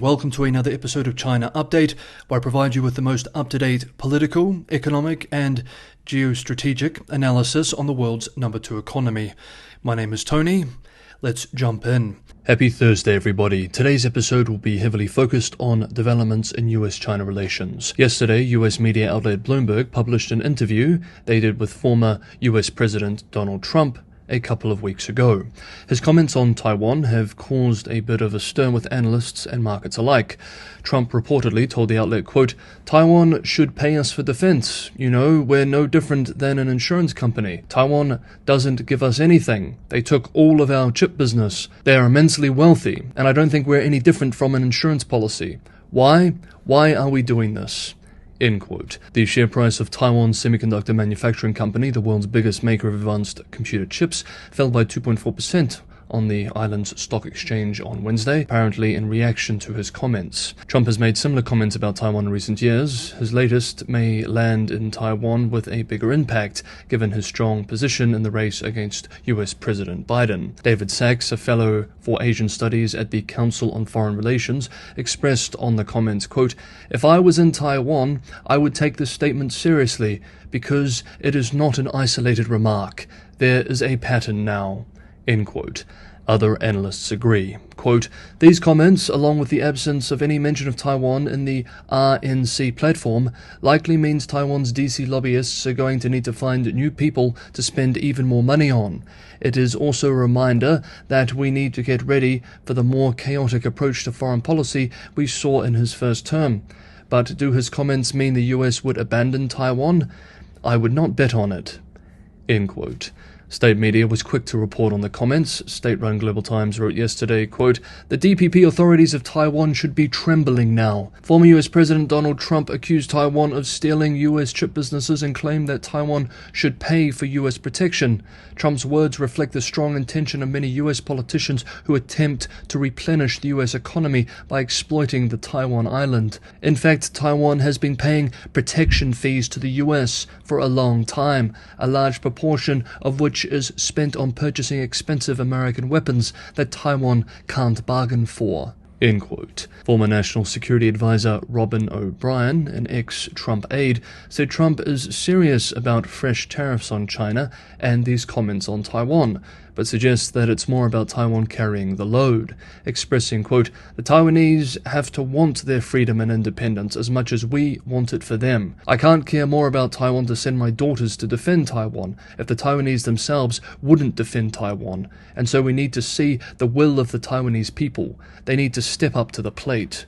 Welcome to another episode of China Update, where I provide you with the most up-to-date political, economic, and geostrategic analysis on the world's number 2 economy. My name is Tony. Let's jump in. Happy Thursday, everybody. Today's episode will be heavily focused on developments in US-China relations. Yesterday, US media outlet Bloomberg published an interview they did with former US President Donald Trump a couple of weeks ago. His comments on Taiwan have caused a bit of a stir with analysts and markets alike. Trump reportedly told the outlet, quote, "Taiwan should pay us for defense. You know, we're no different than an insurance company. Taiwan doesn't give us anything. They took all of our chip business. They are immensely wealthy, and I don't think we're any different from an insurance policy. Why? Why are we doing this?" End quote. The share price of Taiwan's semiconductor manufacturing company, the world's biggest maker of advanced computer chips, fell by 2.4% on the island's stock exchange on Wednesday, apparently in reaction to his comments. Trump has made similar comments about Taiwan in recent years. His latest may land in Taiwan with a bigger impact, given his strong position in the race against US President Biden. David Sachs, a fellow for Asian Studies at the Council on Foreign Relations, expressed on the comments, quote, "If I was in Taiwan, I would take this statement seriously, because it is not an isolated remark. There is a pattern now." End quote. Other analysts agree. Quote, "These comments, along with the absence of any mention of Taiwan in the RNC platform, likely means Taiwan's DC lobbyists are going to need to find new people to spend even more money on. It is also a reminder that we need to get ready for the more chaotic approach to foreign policy we saw in his first term. But do his comments mean the US would abandon Taiwan? I would not bet on it." End quote. State media was quick to report on the comments. State-run Global Times wrote yesterday, quote, "The DPP authorities of Taiwan should be trembling now. Former US President Donald Trump accused Taiwan of stealing US chip businesses and claimed that Taiwan should pay for US protection. Trump's words reflect the strong intention of many US politicians who attempt to replenish the US economy by exploiting the Taiwan island. In fact, Taiwan has been paying protection fees to the US for a long time, a large proportion of which is spent on purchasing expensive American weapons that Taiwan can't bargain for." End quote. Former National Security Advisor Robin O'Brien, an ex-Trump aide, said Trump is serious about fresh tariffs on China and these comments on Taiwan, but suggests that it's more about Taiwan carrying the load, expressing, quote, "The Taiwanese have to want their freedom and independence as much as we want it for them. I can't care more about Taiwan to send my daughters to defend Taiwan if the Taiwanese themselves wouldn't defend Taiwan, and so we need to see the will of the Taiwanese people. They need to step up to the plate."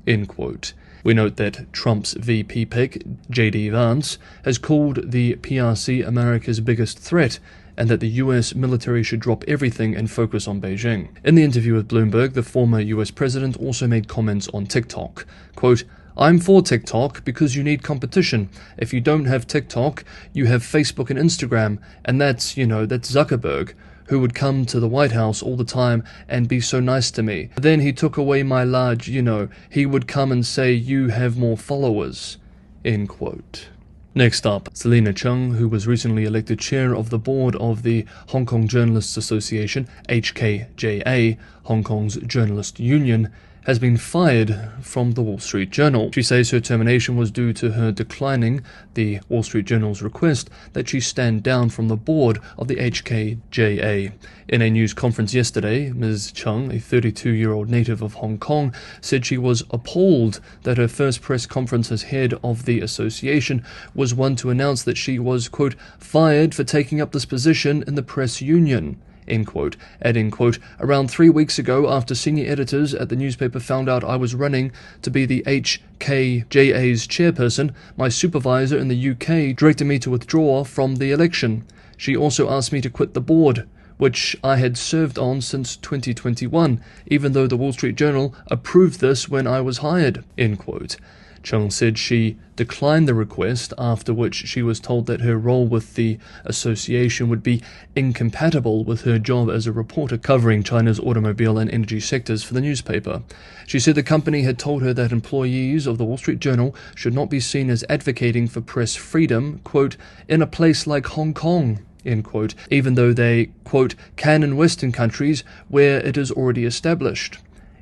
End quote. We note that Trump's VP pick, J.D. Vance, has called the PRC America's biggest threat, and that the US military should drop everything and focus on Beijing. In the interview with Bloomberg, the former US president also made comments on TikTok. Quote, "I'm for TikTok because you need competition. If you don't have TikTok, you have Facebook and Instagram, and that's Zuckerberg, who would come to the White House all the time and be so nice to me. Then he took away my large, he would come and say, you have more followers." End quote. Next up, Selina Cheng, who was recently elected chair of the board of the Hong Kong Journalists Association, HKJA, Hong Kong's journalist union, has been fired from the Wall Street Journal. She says her termination was due to her declining the Wall Street Journal's request that she stand down from the board of the HKJA. In a news conference yesterday, Ms. Cheng, a 32-year-old native of Hong Kong, said she was appalled that her first press conference as head of the association was one to announce that she was, quote, "fired for taking up this position in the press union." End quote, adding, quote, "Around 3 weeks ago, after senior editors at the newspaper found out I was running to be the HKJA's chairperson, my supervisor in the UK directed me to withdraw from the election. She also asked me to quit the board, which I had served on since 2021, even though the Wall Street Journal approved this when I was hired." End quote. Cheng said she declined the request, after which she was told that her role with the association would be incompatible with her job as a reporter covering China's automobile and energy sectors for the newspaper. She said the company had told her that employees of the Wall Street Journal should not be seen as advocating for press freedom, quote, "in a place like Hong Kong," end quote, even though they, quote, "can in Western countries where it is already established,"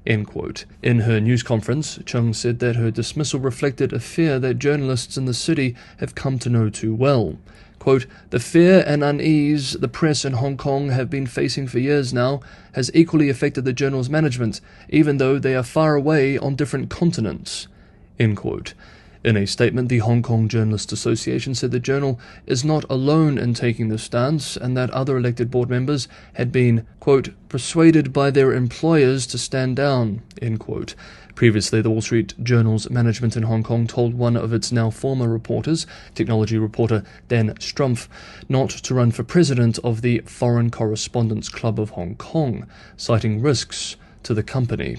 End quote. In her news conference, Cheng said that her dismissal reflected a fear that journalists in the city have come to know too well. Quote, "The fear and unease the press in Hong Kong have been facing for years now has equally affected the journal's management, even though they are far away on different continents." End quote. In a statement, the Hong Kong Journalists Association said the journal is not alone in taking this stance and that other elected board members had been, quote, "persuaded by their employers to stand down," end quote. Previously, the Wall Street Journal's management in Hong Kong told one of its now former reporters, technology reporter Dan Strumpf, not to run for president of the Foreign Correspondents Club of Hong Kong, citing risks to the company.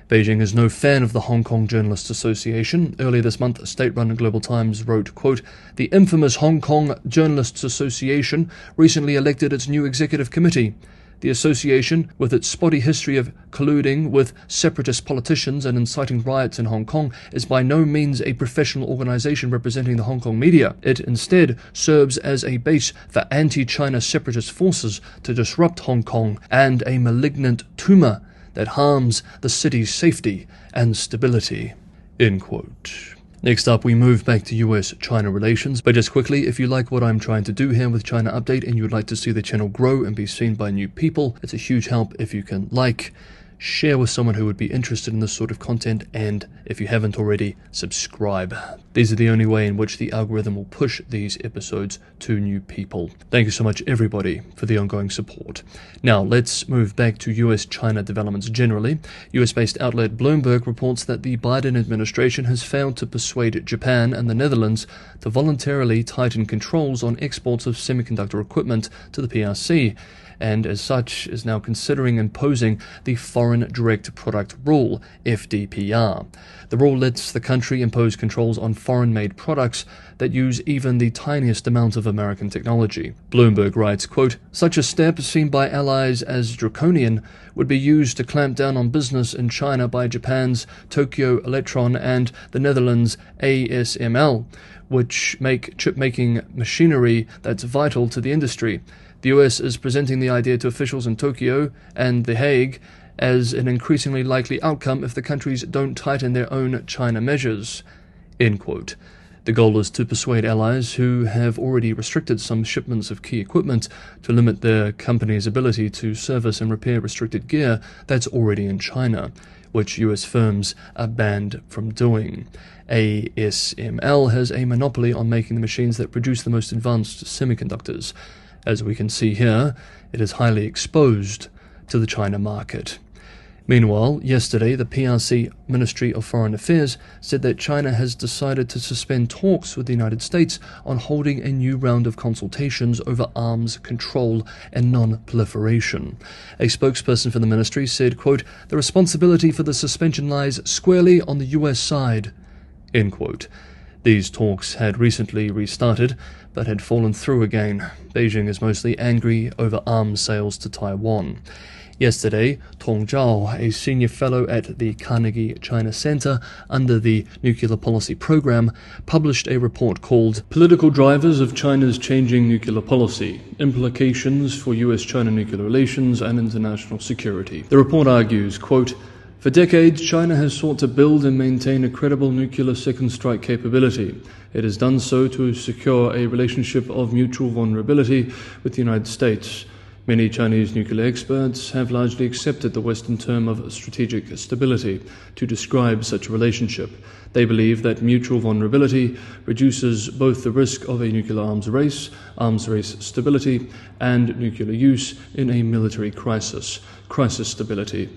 Beijing is no fan of the Hong Kong Journalists Association. Earlier this month, state-run Global Times wrote, quote, "The infamous Hong Kong Journalists Association recently elected its new executive committee. The association, with its spotty history of colluding with separatist politicians and inciting riots in Hong Kong, is by no means a professional organization representing the Hong Kong media. It instead serves as a base for anti-China separatist forces to disrupt Hong Kong and a malignant tumor that harms the city's safety and stability." End quote. Next up, we move back to US-China relations. But just quickly, if you like what I'm trying to do here with China Update and you'd like to see the channel grow and be seen by new people, it's a huge help if you can like, share with someone who would be interested in this sort of content, and if you haven't already, subscribe. These are the only way in which the algorithm will push these episodes to new people. Thank you so much, everybody, for the ongoing support. Now, let's move back to US-China developments generally. US-based outlet Bloomberg reports that the Biden administration has failed to persuade Japan and the Netherlands to voluntarily tighten controls on exports of semiconductor equipment to the PRC, and as such is now considering imposing the Foreign Direct Product Rule, FDPR. The rule lets the country impose controls on foreign-made products that use even the tiniest amount of American technology. Bloomberg writes, quote, "Such a step, seen by allies as draconian, would be used to clamp down on business in China by Japan's Tokyo Electron and the Netherlands' ASML, which make chip-making machinery that's vital to the industry. The US is presenting the idea to officials in Tokyo and The Hague as an increasingly likely outcome if the countries don't tighten their own China measures." End quote. The goal is to persuade allies who have already restricted some shipments of key equipment to limit their company's ability to service and repair restricted gear that's already in China, which US firms are banned from doing. ASML has a monopoly on making the machines that produce the most advanced semiconductors. As we can see here, it is highly exposed to the China market. Meanwhile, yesterday, the PRC Ministry of Foreign Affairs said that China has decided to suspend talks with the United States on holding a new round of consultations over arms control and non-proliferation. A spokesperson for the ministry said, quote, "The responsibility for the suspension lies squarely on the US side," end quote. These talks had recently restarted, but had fallen through again. Beijing is mostly angry over arms sales to Taiwan. Yesterday, Tong Zhao, a senior fellow at the Carnegie China Center under the Nuclear Policy Program, published a report called "Political Drivers of China's Changing Nuclear Policy, Implications for US-China Nuclear Relations and International Security." The report argues, quote, "For decades, China has sought to build and maintain a credible nuclear second strike capability. It has done so to secure a relationship of mutual vulnerability with the United States. Many Chinese nuclear experts have largely accepted the Western term of strategic stability to describe such a relationship. They believe that mutual vulnerability reduces both the risk of a nuclear arms race stability, and nuclear use in a military crisis stability.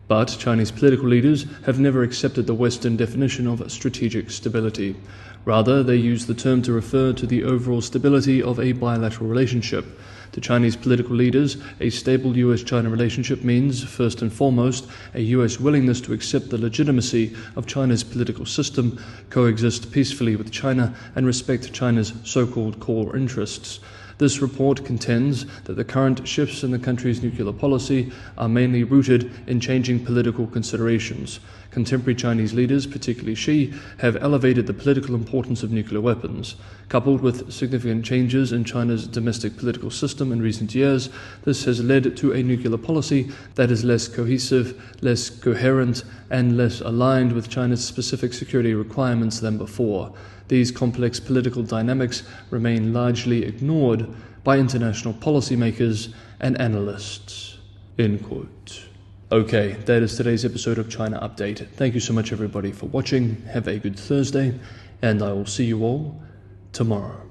But Chinese political leaders have never accepted the Western definition of strategic stability. Rather, they use the term to refer to the overall stability of a bilateral relationship. To Chinese political leaders, a stable US-China relationship means, first and foremost, a US willingness to accept the legitimacy of China's political system, coexist peacefully with China, and respect China's so-called core interests. This report contends that the current shifts in the country's nuclear policy are mainly rooted in changing political considerations Contemporary Chinese leaders, particularly Xi, have elevated the political importance of nuclear weapons. Coupled with significant changes in China's domestic political system in recent years, this has led to a nuclear policy that is less cohesive, less coherent, and less aligned with China's specific security requirements than before. These complex political dynamics remain largely ignored by international policymakers and analysts." End quote. Okay, that is today's episode of China Update. Thank you so much everybody for watching. Have a good Thursday, and I will see you all tomorrow.